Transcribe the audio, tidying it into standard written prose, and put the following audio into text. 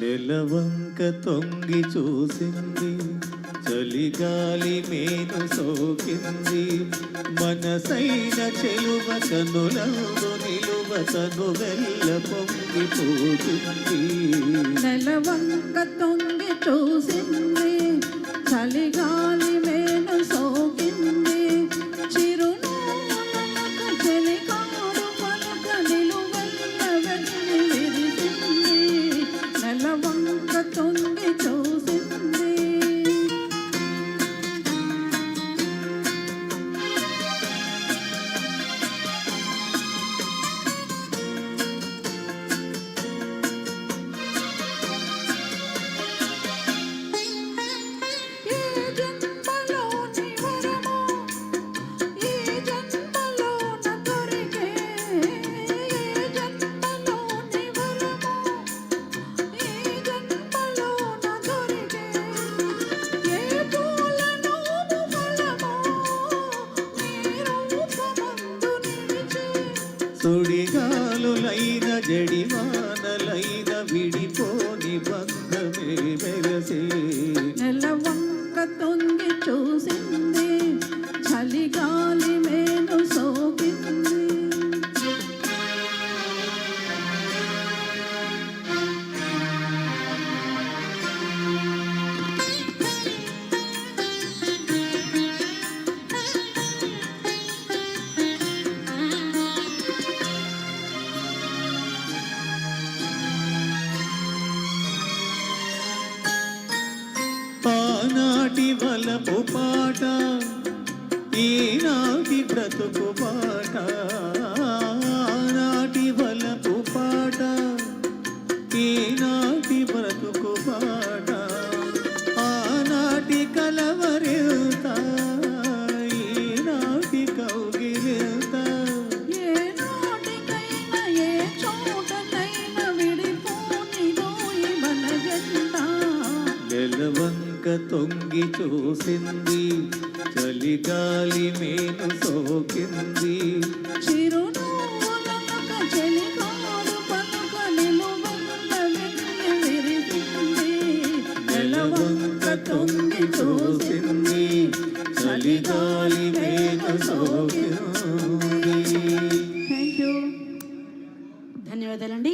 నెలవంక తొంగి చూసింది, చలిగాలి మేను సోకింది, మనసైన చెలువ కనులందు నిలువ తను వెల్ల పొంగిపోతుంది. నెలవంక తొంగి చూసింది, చలిగాలి మేను సోకింది, చిరునవ్వులనక చెలికాడు పలక నిలువెల్ల వెల్లి విరిసింది. నెలవంక తొంగి చూసింది. సుడిగాలులైన జడివానలైన విడిపోని బంధమే మెరసే. నెలవంక తొంగి చూసింది, చలిగాలి మేను సోకింది. ఆనాటి వలపు పాట, ఈనాటి బ్రతుకు పాట. ఆనాటి వలపు పాట, ఈనాటి బ్రతుకు పాట. ఆనాటి కలవరిత, ఈనాటి కౌగిలిత. ఏ నాటికైనా ఏ చోటకైనా విడిపోనిదో ఈ బలగంట. నెలవంక తొంగి చూసింది, చలిగాలి మేను సోకింది, చిరునవ్వులనక చెలికాడు పలుక నిలువెల్ల వెల్లి విరిసింది. నెలవంక తొంగి చూసింది, చలిగాలి మేను సోకింది. Thank you. ధన్యవాదాలండి.